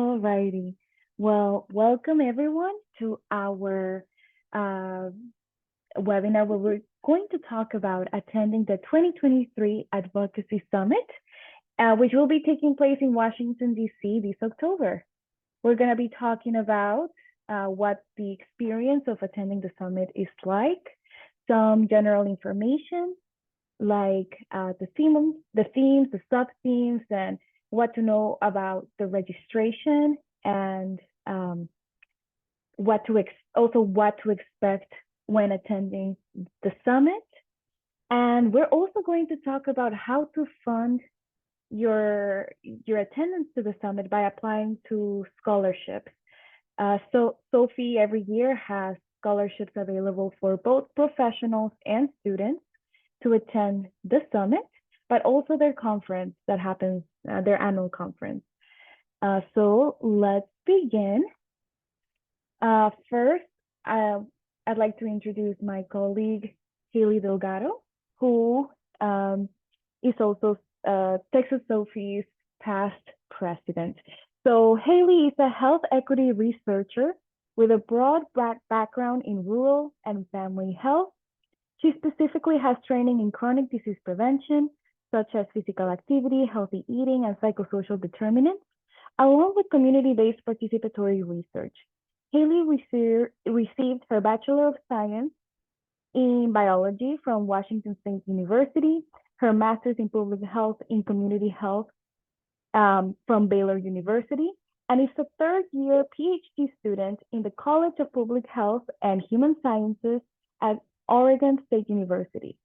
Alrighty. Well, welcome everyone to our uh, webinar where we're going to talk about attending the 2023 Advocacy Summit, which will be taking place in Washington, D.C. this October. We're going to be talking about what the experience of attending the summit is like, some general information like the sub-themes, and what to know about the registration and also what to expect when attending the summit. And we're also going to talk about how to fund your attendance to the summit by applying to scholarships. So SOPHE every year has scholarships available for both professionals and students to attend the summit, but also their conference that happens, their annual conference. So let's begin. First, I'd like to introduce my colleague, Haley Delgado, who is also Texas SOPHE's past president. So Haley is a health equity researcher with a broad background in rural and family health. She specifically has training in chronic disease prevention, such as physical activity, healthy eating, and psychosocial determinants, along with community-based participatory research. Haley received her Bachelor of Science in Biology from Washington State University, her Master's in Public Health in Community Health from Baylor University, and is a third-year PhD student in the College of Public Health and Human Sciences at Oregon State University.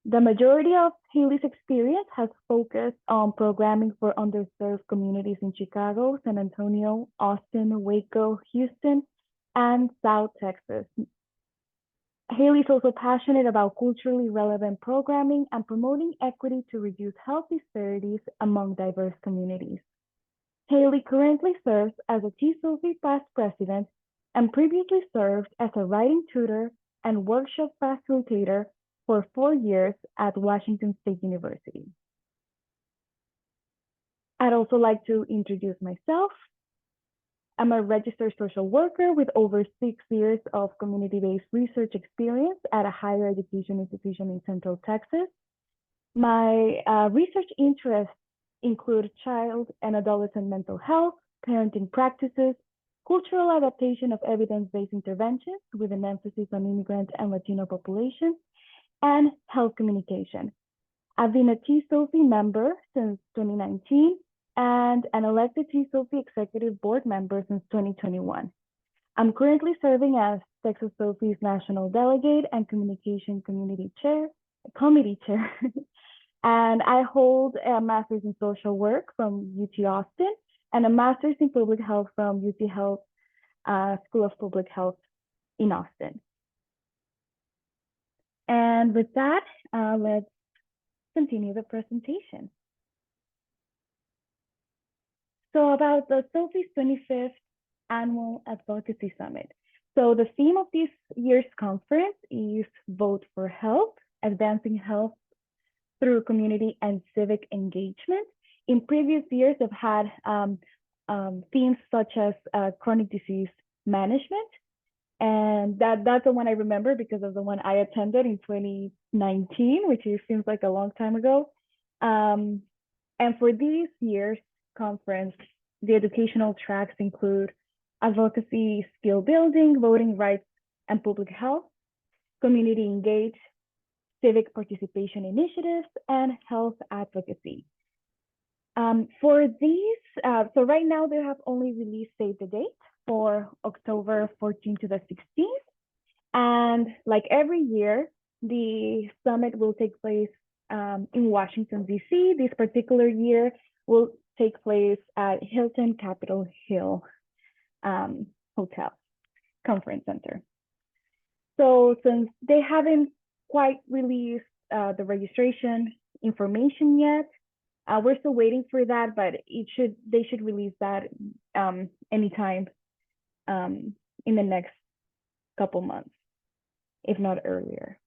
The majority of Haley's experience has focused on programming for underserved communities in Chicago, San Antonio, Austin, Waco, Houston, and South Texas. Haley is also passionate about culturally relevant programming and promoting equity to reduce health disparities among diverse communities. Haley currently serves as a TSOPHE past president and previously served as a writing tutor and workshop facilitator for 4 years at Washington State University. I'd also like to introduce myself. I'm a registered social worker with over 6 years of community-based research experience at a higher education institution in Central Texas. My research interests include child and adolescent mental health, parenting practices, cultural adaptation of evidence-based interventions with an emphasis on immigrant and Latino populations, and health communication. I've been a TSOPHE member since 2019 and an elected TSOPHE executive board member since 2021. I'm currently serving as Texas SOPHE's national delegate and communication committee chair, and I hold a master's in social work from UT Austin and a master's in public health from UT Health School of Public Health in Austin. And with that, let's continue the presentation. So about the SOPHE's 25th Annual Advocacy Summit. So the theme of this year's conference is Vote for Health, Advancing Health through Community and Civic Engagement. In previous years, I've had themes such as chronic disease management, and that's the one I remember because of the one I attended in 2019, which seems like a long time ago. And for this year's conference, the educational tracks include advocacy skill building, voting rights and public health, community engaged, civic participation initiatives, and health advocacy. For these, so right now they have only released save the date for October 14th to the 16th. And like every year, the summit will take place in Washington, D.C. This particular year will take place at Hilton Capitol Hill Hotel Conference Center. So since they haven't quite released the registration information yet, we're still waiting for that, but they should release that anytime in the next couple months, if not earlier.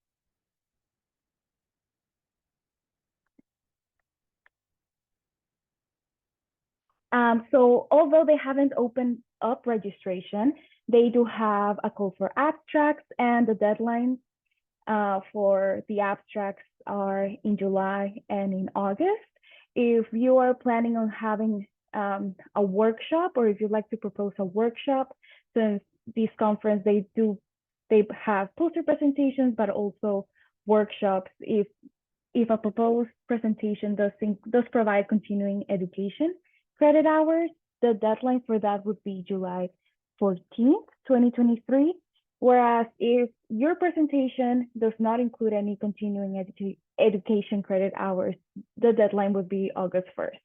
So although they haven't opened up registration, they do have a call for abstracts, and the deadlines for the abstracts are in July and in August. If you are planning on having a workshop, or if you'd like to propose a workshop, since this conference, they have poster presentations, but also workshops. If a proposed presentation does provide continuing education credit hours, the deadline for that would be July 14th, 2023. Whereas if your presentation does not include any continuing education credit hours, the deadline would be August 1st.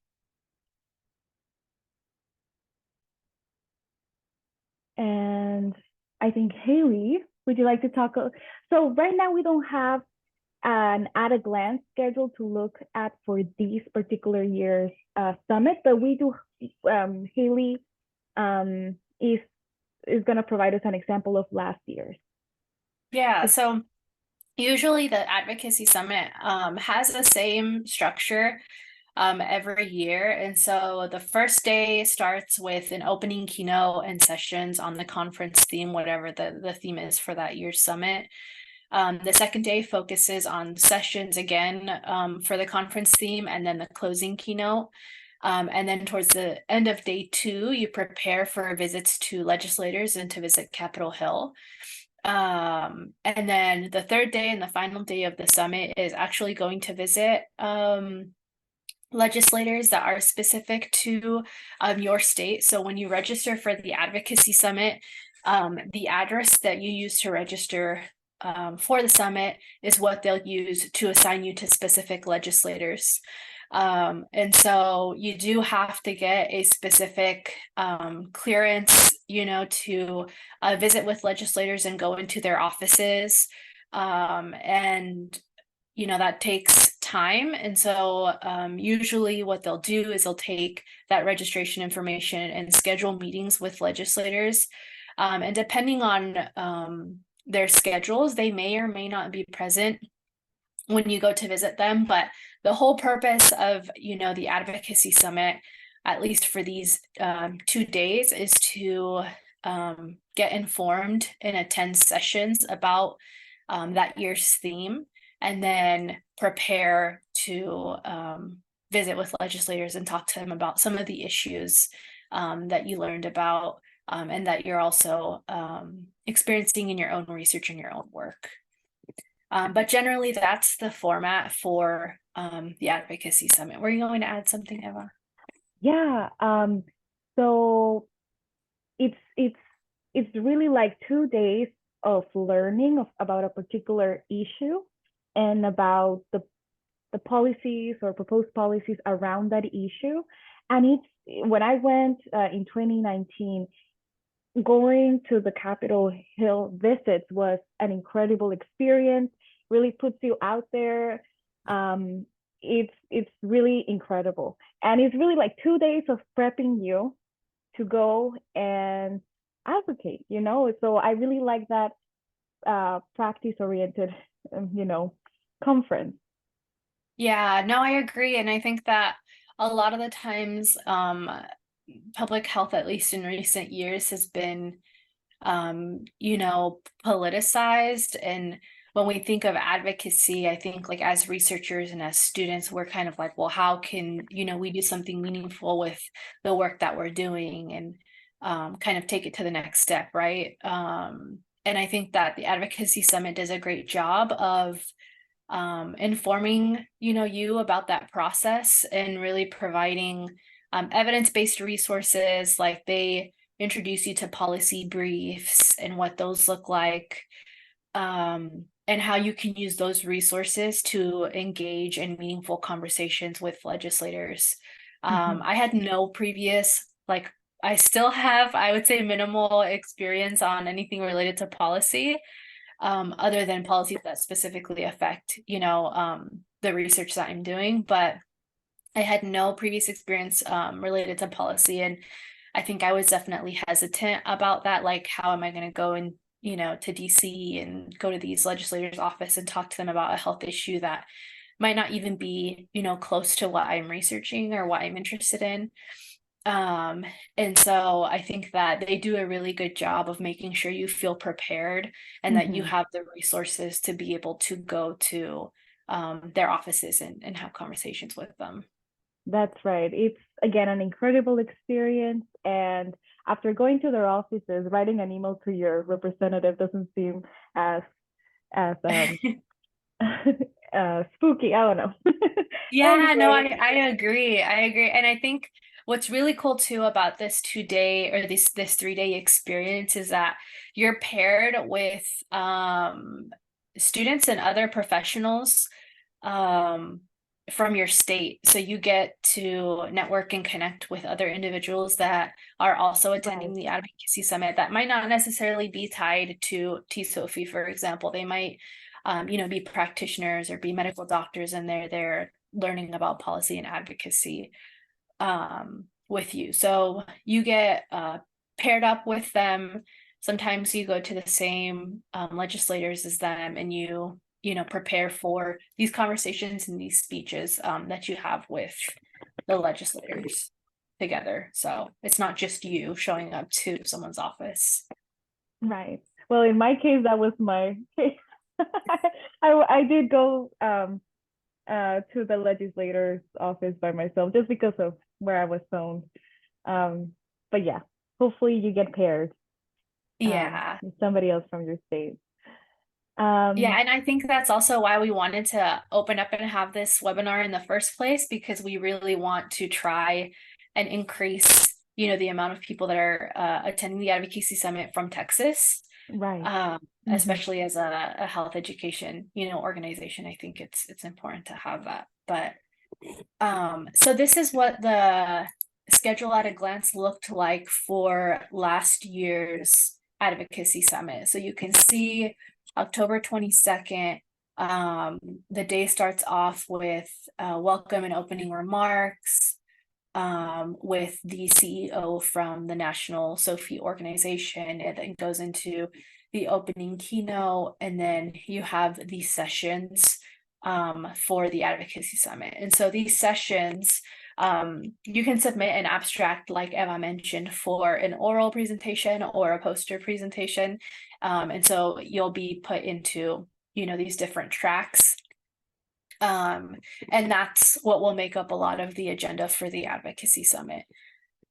And I think, Haley, would you like to talk? So right now we don't have an at a glance schedule to look at for these particular year's summit, but we do. Haley is going to provide us an example of last year's. Yeah, so usually the Advocacy Summit has the same structure every year. And so the first day starts with an opening keynote and sessions on the conference theme, whatever the theme is for that year's summit. The second day focuses on sessions again for the conference theme, and then the closing keynote. And then towards the end of day 2, you prepare for visits to legislators and to visit Capitol Hill. And then the third day and the final day of the summit is actually going to visit legislators that are specific to your state. So when you register for the Advocacy Summit, the address that you use to register for the summit is what they'll use to assign you to specific legislators. And so you do have to get a specific clearance, to visit with legislators and go into their offices. And that takes time. And so usually what they'll do is they'll take that registration information and schedule meetings with legislators. And depending on their schedules, they may or may not be present when you go to visit them. But the whole purpose of, the Advocacy Summit, at least for these 2 days, is to get informed and attend sessions about that year's theme, and then prepare to visit with legislators and talk to them about some of the issues that you learned about and that you're also experiencing in your own research and your own work. But generally, that's the format for the Advocacy Summit. Were you going to add something, Eva? Yeah. So it's really like 2 days of learning about a particular issue and about the policies or proposed policies around that issue. And when I went in 2019, going to the Capitol Hill visits was an incredible experience. Really puts you out there. It's really incredible, and it's really like 2 days of prepping you to go and advocate. So I really like that practice-oriented, conference. Yeah, no, I agree. And I think that a lot of the times, public health, at least in recent years, has been, politicized. And when we think of advocacy, I think like as researchers and as students, we're kind of like, well, how can, we do something meaningful with the work that we're doing and kind of take it to the next step, right? And I think that the Advocacy Summit does a great job of informing, you about that process and really providing evidence-based resources. Like they introduce you to policy briefs and what those look like, and how you can use those resources to engage in meaningful conversations with legislators. I had no previous, I still have, I would say, minimal experience on anything related to policy, other than policies that specifically affect, the research that I'm doing. But I had no previous experience related to policy. And I think I was definitely hesitant about that. Like, how am I going to go and, to DC and go to these legislators' office and talk to them about a health issue that might not even be, close to what I'm researching or what I'm interested in. Um, and so I think that they do a really good job of making sure you feel prepared and that you Hmm. have the resources to be able to go to their offices and have conversations with them. That's right. It's again an incredible experience. And after going to their offices, writing an email to your representative doesn't seem as as spooky. I don't know. Yeah, no, Anyway, I agree. I agree. And I think what's really cool too about this 2 day or this 3 day experience is that you're paired with students and other professionals um from your state. So you get to network and connect with other individuals that are also attending right. the advocacy summit that might not necessarily be tied to SOPHE, for example. They might be practitioners or be medical doctors, and they're there learning about policy and advocacy with you. So you get paired up with them. Sometimes you go to the same legislators as them, and prepare for these conversations and these speeches that you have with the legislators together. So it's not just you showing up to someone's office. Right. Well, in my case, that was my case. I did go to the legislator's office by myself just because of where I was zoned. Um, but yeah, hopefully you get paired Yeah. with somebody else from your state. Yeah, Um, and I think that's also why we wanted to open up and have this webinar in the first place, because we really want to try and increase, the amount of people that are attending the Advocacy Summit from Texas, right. Hmm. especially as a health education, organization. I think it's important to have that. But so this is what the schedule at a glance looked like for last year's Advocacy Summit. So you can see October 22nd, the day starts off with welcome and opening remarks with the CEO from the National SOPHE organization. It then goes into the opening keynote, and then you have these sessions for the Advocacy Summit. And so these sessions, you can submit an abstract, like Emma mentioned, for an oral presentation or a poster presentation. And so you'll be put into, these different tracks. Um, and that's what will make up a lot of the agenda for the Advocacy Summit.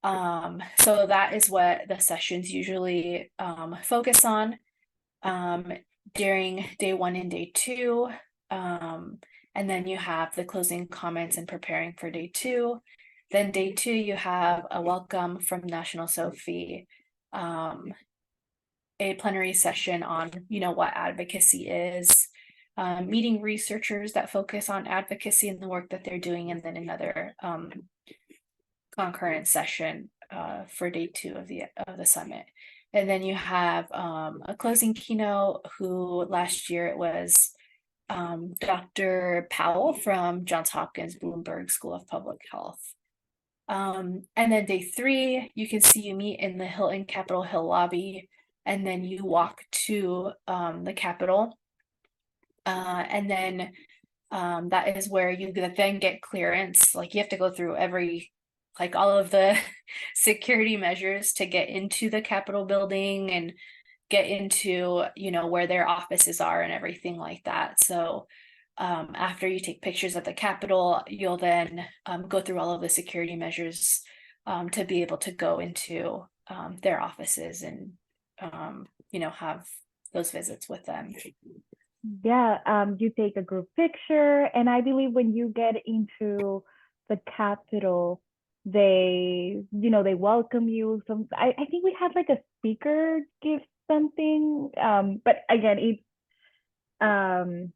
So that is what the sessions usually focus on during day 1 and day 2. And then you have the closing comments and preparing for day 2. Then day 2, you have a welcome from National SOPHE, a plenary session on, what advocacy is, meeting researchers that focus on advocacy and the work that they're doing, and then another concurrent session for day 2 of the summit. And then you have a closing keynote, who last year it was Dr. Powell from Johns Hopkins Bloomberg School of Public Health. And then day 3, you can see you meet in the Hilton Capitol Hill lobby, and then you walk to the Capitol. And then that is where you then get clearance. Like, you have to go through all of the security measures to get into the Capitol building and get into, where their offices are and everything like that. So after you take pictures at the Capitol, you'll then go through all of the security measures to be able to go into their offices and, have those visits with them. Yeah, you take a group picture, and I believe when you get into the Capitol, they welcome you. I think we had like a speaker give something, but again, it's um,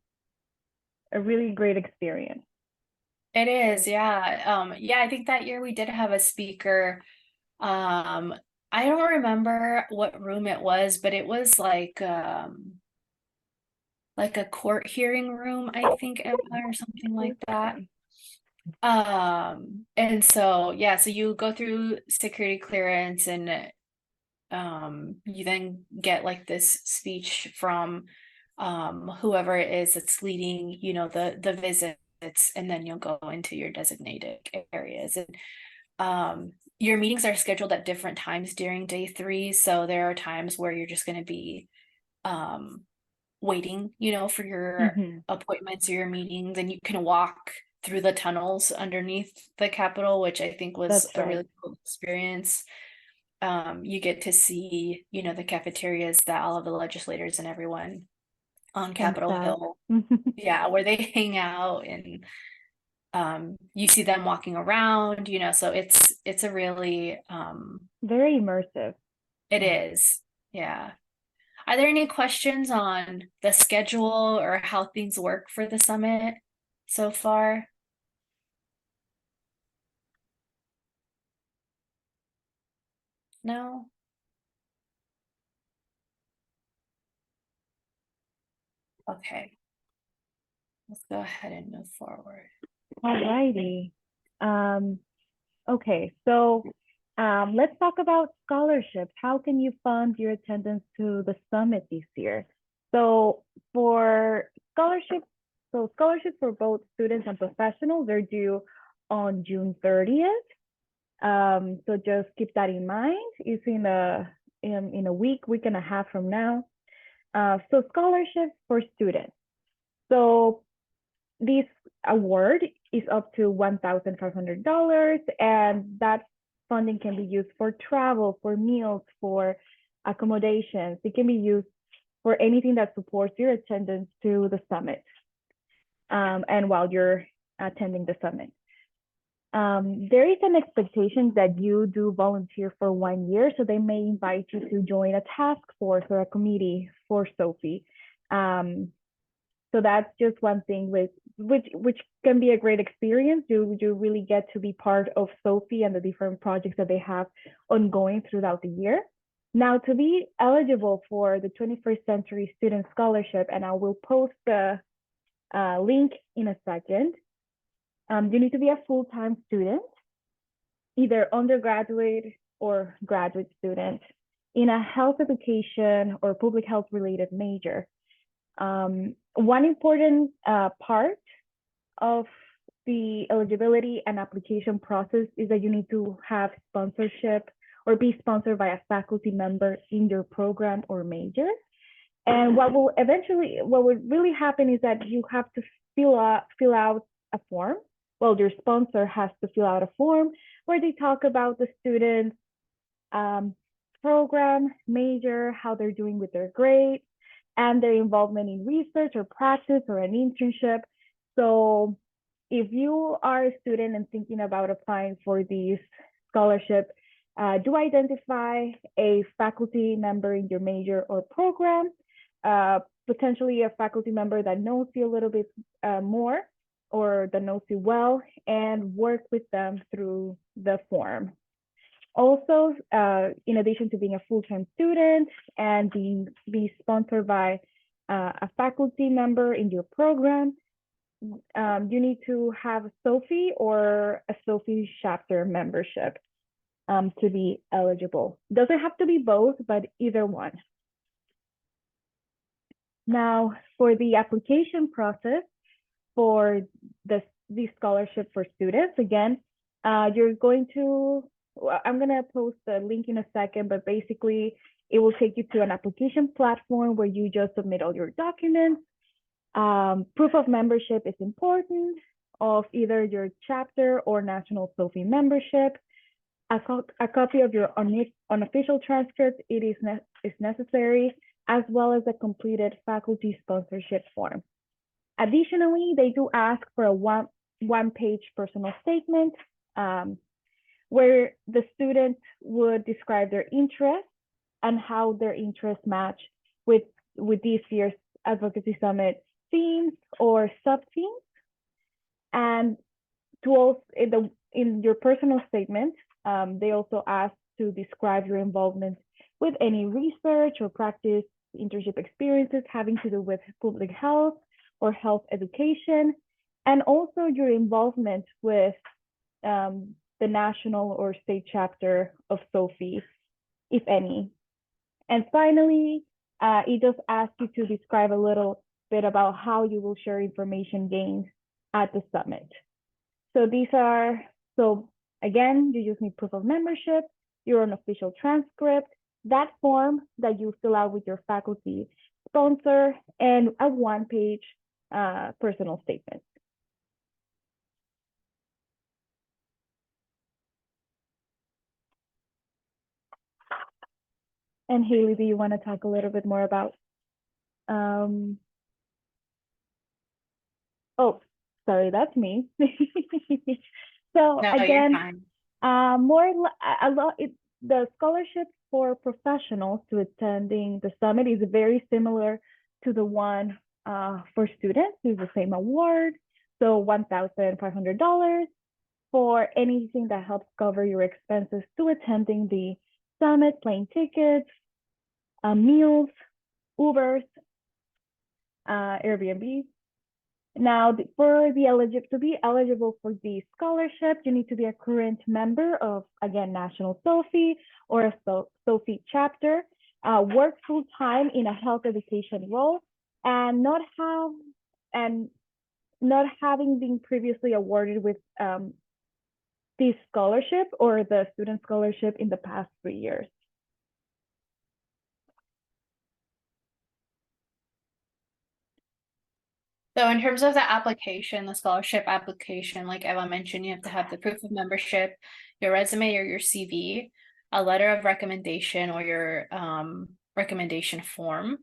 a really great experience. It is, yeah. Yeah, I think that year we did have a speaker. I don't remember what room it was, but it was like a court hearing room, I think, Emma, or something like that. Okay. And so yeah, so you go through security clearance, and you then get like this speech from whoever it is that's leading, the visits, and then you'll go into your designated areas. And your meetings are scheduled at different times during day 3. So there are times where you're just going to be waiting, for your Hmm. appointments or your meetings, and you can walk through the tunnels underneath the Capitol, which I think was That's a right. really cool experience. You get to see, the cafeterias that all of the legislators and everyone on And Capitol staff. Hill, yeah, where they hang out, and you see them walking around, so it's a really Very immersive. it Yeah. is. Yeah. Are there any questions on the schedule or how things work for the summit so far? No? Okay. Let's go ahead and move forward. Alrighty. Um, okay, so let's talk about scholarships. How can you fund your attendance to the summit this year? So for scholarships, scholarships for both students and professionals are due on June 30th. So just keep that in mind. It's in a week and a half from now. So scholarships for students. So this award is up to $1,500, and that funding can be used for travel, for meals, for accommodations. It can be used for anything that supports your attendance to the summit, and while you're attending the summit. There is an expectation that you do volunteer for 1 year, so they may invite you to join a task force or a committee for SOPHE. So that's just one thing which can be a great experience. You really get to be part of SOPHE and the different projects that they have ongoing throughout the year. Now, to be eligible for the 21st Century Student Scholarship, and I will post the link in a second, you need to be a full-time student, either undergraduate or graduate student, in a health education or public health related major. One important part of the eligibility and application process is that you need to have sponsorship or be sponsored by a faculty member in your program or major. And what would really happen is that you have to fill out a form. Well, your sponsor has to fill out a form where they talk about the students' um, program, major, how they're doing with their grades, and their involvement in research or practice or an internship. So if you are a student and thinking about applying for these scholarship, do identify a faculty member in your major or program, potentially a faculty member that knows you a little bit more or that knows you well, and work with them through the form. Also, in addition to being a full-time student and be sponsored by a faculty member in your program, you need to have a SOPHE or a SOPHE chapter membership to be eligible. Doesn't have to be both, but either one. Now, for the application process for the scholarship for students, again, you're going to, I'm going to post the link in a second, but basically it will take you to an application platform where you just submit all your documents. Proof of membership is important of either your chapter or national SOPHE membership. A copy of your unofficial transcript is necessary, as well as a completed faculty sponsorship form. Additionally, they do ask for a one-page personal statement where the student would describe their interests and how their interests match with this year's Advocacy Summit themes or sub-themes. And to also, in your personal statement, they also ask to describe your involvement with any research or practice internship experiences having to do with public health or health education, and also your involvement with the national or state chapter of SOPHE, if any. And finally, it just asks you to describe a little bit about how you will share information gained at the summit. So these are, so Again, you just need proof of membership, your own official transcript, that form that you fill out with your faculty sponsor, and a one-page personal statement. And Haley, do you want to talk a little bit more about oh, sorry, that's me. So No, you're again, fine. the scholarship for professionals to attending the summit is very similar to the one for students. It's the same award, so $1,500 for anything that helps cover your expenses to attending the summit, plane tickets, meals, Ubers, Airbnb. Now, to be eligible for the scholarship, you need to be a current member of, again, National SOPHE or a SOPHE chapter, work full time in a health education role, and not having been previously awarded with the scholarship or the student scholarship in the past 3 years. So in terms of the application, the scholarship application, like Eva mentioned, you have to have the proof of membership, your resume or your CV, a letter of recommendation or your recommendation form,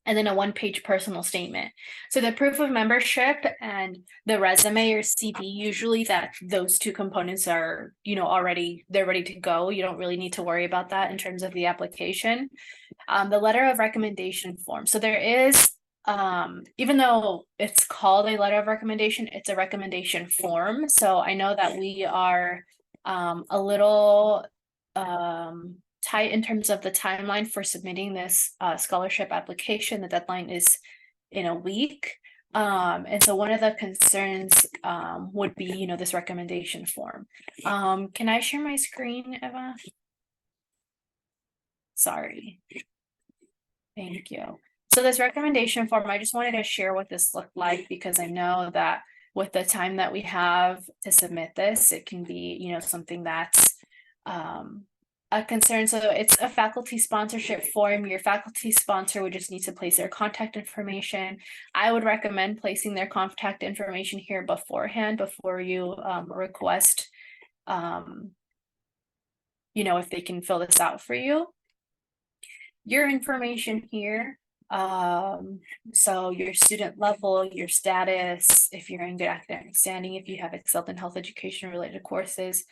and then a one-page personal statement. So the proof of membership and the resume or CV, usually those two components are, they're ready to go. You don't really need to worry about that in terms of the application. The letter of recommendation form. So there is, even though it's called a letter of recommendation, it's a recommendation form. So I know that we are a little tight in terms of the timeline for submitting this scholarship application. The deadline is in a week. And so one of the concerns would be, this recommendation form. Can I share my screen, Eva? Sorry. Thank you. So this recommendation form, I just wanted to share what this looked like because I know that with the time that we have to submit this, it can be, something that's a concern. So it's a faculty sponsorship form. Your faculty sponsor would just need to place their contact information. I would recommend placing their contact information here beforehand before you request, if they can fill this out for you. Your information here, so your student level, your status, if you're in good academic standing, if you have excelled in health education related courses,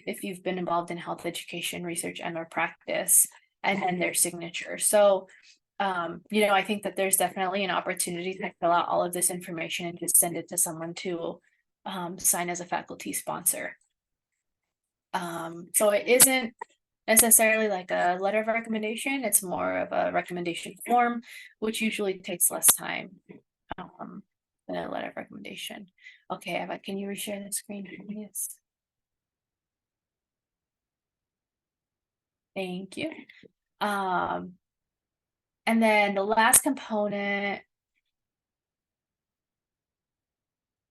if you've been involved in health education research and or practice, and then their signature. So I think that there's definitely an opportunity to fill out all of this information and just send it to someone to sign as a faculty sponsor. So it isn't necessarily like a letter of recommendation. It's more of a recommendation form, which usually takes less time than a letter of recommendation. Okay, Eva, can you reshare the screen, please? Thank you. And then the last component,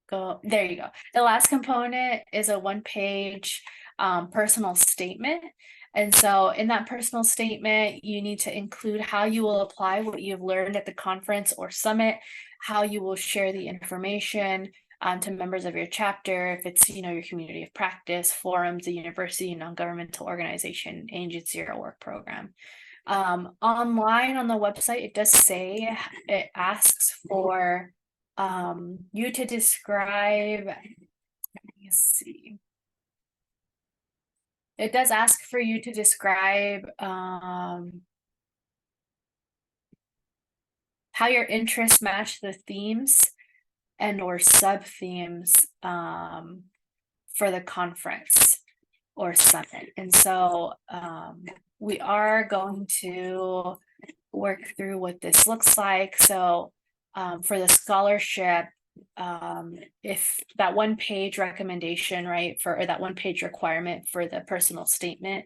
there you go. The last component is a one-page personal statement. And so in that personal statement, you need to include how you will apply what you've learned at the conference or summit, how you will share the information to members of your chapter, if it's, your community of practice, forums, a university, non-governmental organization, agency, or work program. Online on the website, it does say, it asks for you to describe, let me see. It does ask for you to describe how your interests match the themes and or sub-themes for the conference or summit. And so we are going to work through what this looks like. So for the scholarship, if that one-page recommendation, right, or that one-page requirement for the personal statement,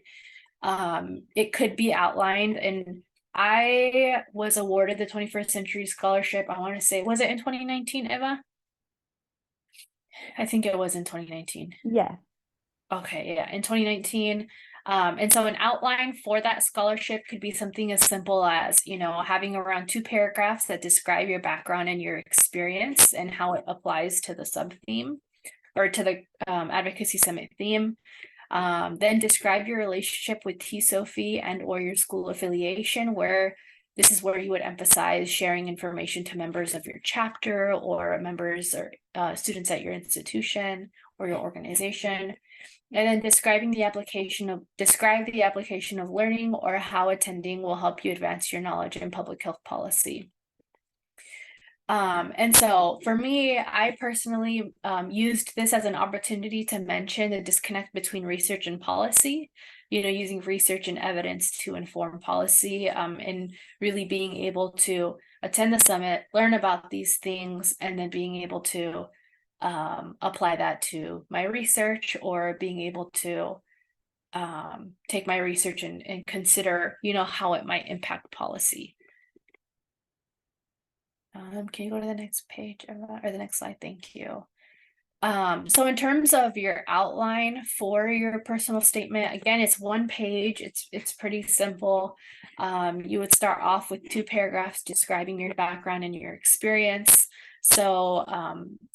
it could be outlined. And I was awarded the 21st Century Scholarship. I want to say, was it in 2019, Eva? I think it was in 2019. Yeah. Okay, yeah, in 2019. And so an outline for that scholarship could be something as simple as, having around 2 paragraphs that describe your background and your experience and how it applies to the sub theme or to the Advocacy Summit theme. Then describe your relationship with SOPHE and or your school affiliation, where this is where you would emphasize sharing information to members of your chapter or members or students at your institution or your organization. And then describe the application of learning or how attending will help you advance your knowledge in public health policy. And so for me, I personally used this as an opportunity to mention the disconnect between research and policy, using research and evidence to inform policy, and really being able to attend the summit, learn about these things, and then being able to apply that to my research, or being able to take my research and consider, how it might impact policy. Can you go to the next page, Emma, or the next slide? Thank you. So in terms of your outline for your personal statement, again, it's 1 page. It's pretty simple. You would start off with 2 paragraphs describing your background and your experience. So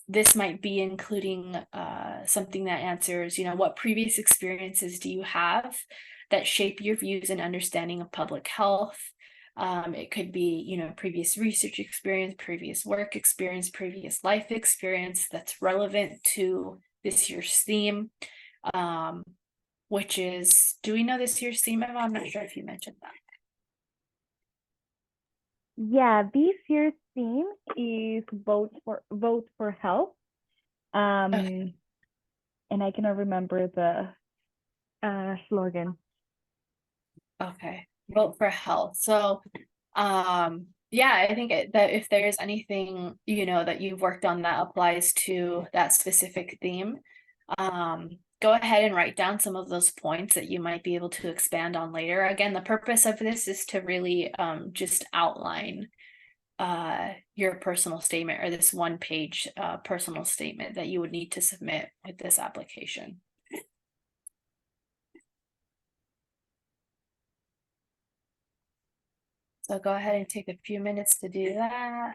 this might be including something that answers, what previous experiences do you have that shape your views and understanding of public health? It could be, previous research experience, previous work experience, previous life experience that's relevant to this year's theme, which is, do we know this year's theme, Emma? I'm not sure if you mentioned that. Yeah, this year's theme is vote for health. Okay. And I cannot remember the slogan. Okay, vote for health. So, yeah, I think that if there's anything, that you've worked on that applies to that specific theme, go ahead and write down some of those points that you might be able to expand on later. Again, the purpose of this is to really just outline your personal statement, or this 1 page personal statement that you would need to submit with this application. So go ahead and take a few minutes to do that.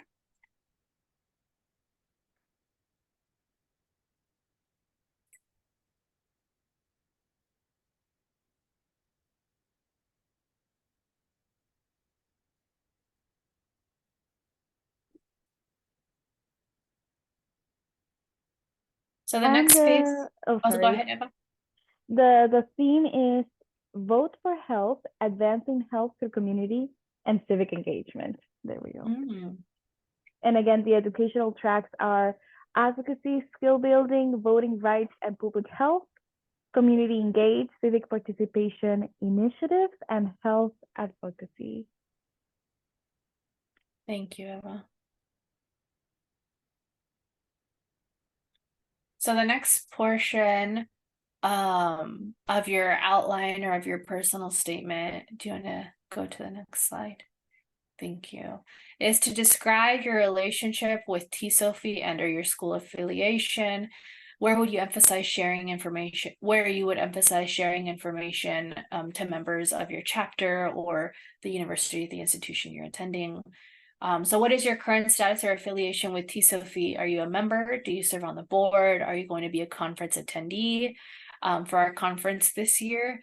So the And next phase, oh, go sorry. ahead, Eva. The theme is vote for health, advancing health through community and civic engagement. There we go. And again, the educational tracks are advocacy, skill building, voting rights and public health, community engaged, civic participation initiatives, and health advocacy. Thank you, Eva. So the next portion of your outline or of your personal statement, do you want to go to the next slide? Thank you. Is to describe your relationship with SOPHE and or your school affiliation. Where would you emphasize sharing information? Where you would emphasize sharing information to members of your chapter or the university, the institution you're attending. So what is your current status or affiliation with SOPHE? Are you a member? Do you serve on the board? Are you going to be a conference attendee for our conference this year?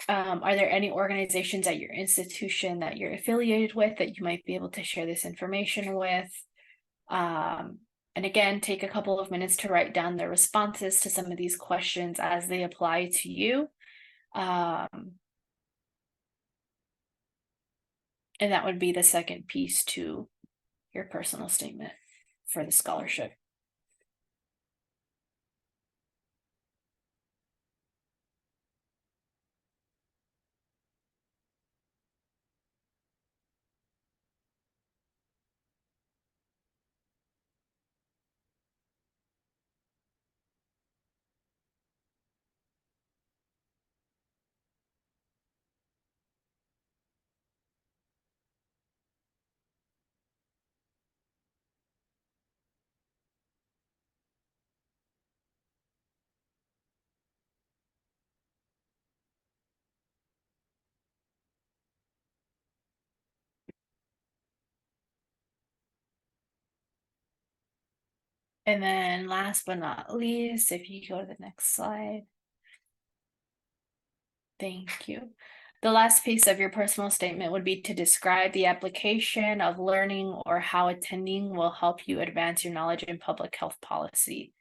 Are there any organizations at your institution that you're affiliated with that you might be able to share this information with? And again, take a couple of minutes to write down the responses to some of these questions as they apply to you. And that would be the second piece to your personal statement for the scholarship. And then last but not least, if you go to the next slide. Thank you. The last piece of your personal statement would be to describe the application of learning or how attending will help you advance your knowledge in public health policy.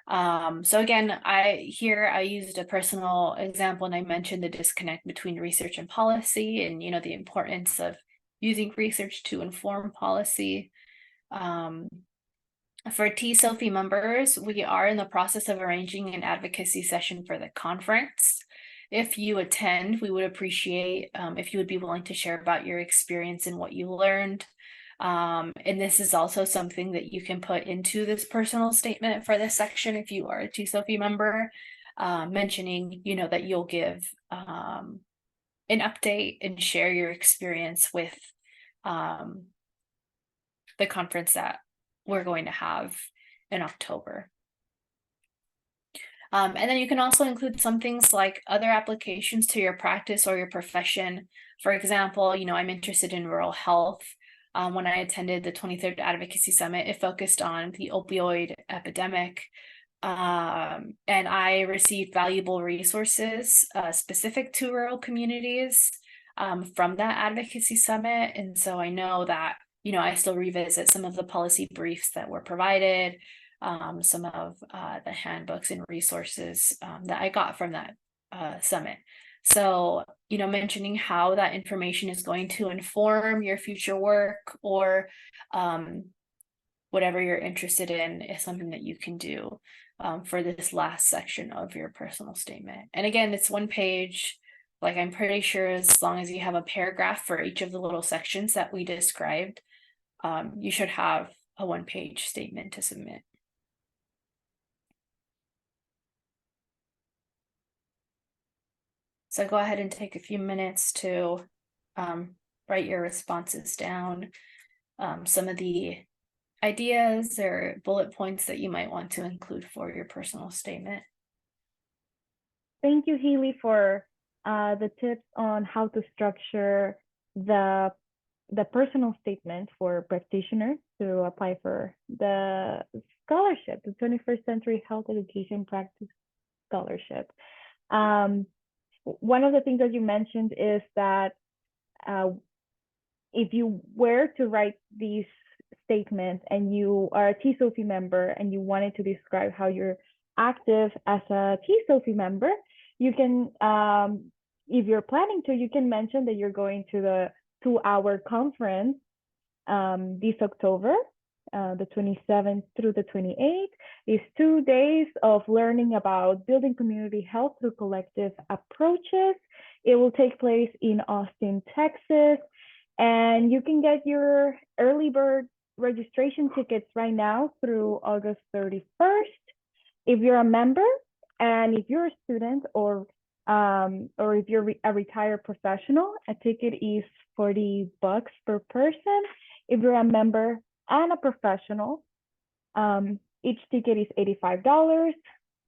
So again, I used a personal example, and I mentioned the disconnect between research and policy, and the importance of using research to inform policy. For SOPHE members, we are in the process of arranging an advocacy session for the conference. If you attend, we would appreciate if you would be willing to share about your experience and what you learned. And this is also something that you can put into this personal statement for this section if you are a SOPHE member, mentioning, that you'll give an update and share your experience with the conference that we're going to have in October. And then you can also include some things like other applications to your practice or your profession. For example, I'm interested in rural health. When I attended the 23rd Advocacy Summit, it focused on the opioid epidemic. And I received valuable resources specific to rural communities from that advocacy summit. And so I know that, I still revisit some of the policy briefs that were provided, some of the handbooks and resources that I got from that summit. So, mentioning how that information is going to inform your future work or whatever you're interested in is something that you can do for this last section of your personal statement. And again, it's one page. Like, I'm pretty sure as long as you have a paragraph for each of the little sections that we described, you should have a one-page statement to submit. So go ahead and take a few minutes to write your responses down, some of the ideas or bullet points that you might want to include for your personal statement. Thank you, Haley, for the tips on how to structure the personal statement for practitioners to apply for the scholarship, the 21st Century Health Education Practice Scholarship. One of the things that you mentioned is that if you were to write these statements and you are a TSOPHE member and you wanted to describe how you're active as a TSOPHE member, you can, if you're planning to, you can mention that you're going to the 2-hour conference this October, the 27th through the 28th. Is 2 days of learning about building community health through collective approaches. It will take place in Austin, Texas, and you can get your early bird registration tickets right now through August 31st. If you're a member and if you're a student or if you're a retired professional, a ticket is $40 per person. If you're a member and a professional, each ticket is $85.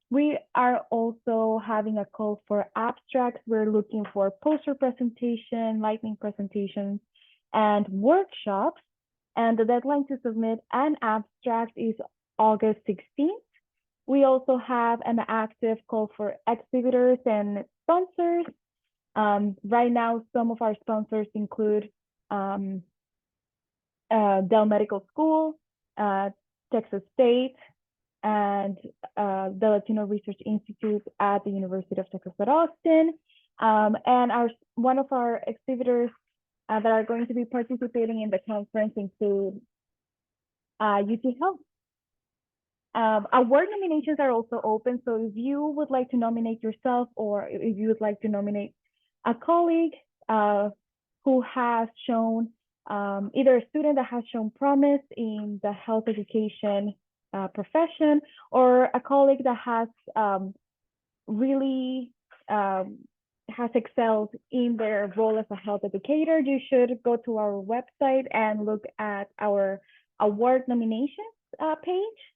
We are also having a call for abstracts. We're looking for poster presentation, lightning presentations, and workshops. And the deadline to submit an abstract is August 16th. We also have an active call for exhibitors and sponsors. Right now, some of our sponsors include Dell Medical School, Texas State, and the Latino Research Institute at the University of Texas at Austin. And one of our exhibitors that are going to be participating in the conference include UT Health. Award nominations are also open, so if you would like to nominate yourself or if you would like to nominate a colleague who has shown either a student that has shown promise in the health education profession or a colleague that has really has excelled in their role as a health educator, you should go to our website and look at our award nominations page.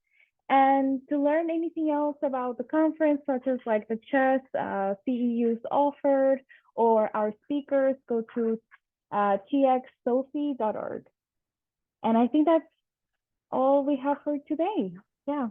And to learn anything else about the conference, such as like the chess, CEUs offered, or our speakers, go to txsophe.org. And I think that's all we have for today. Yeah.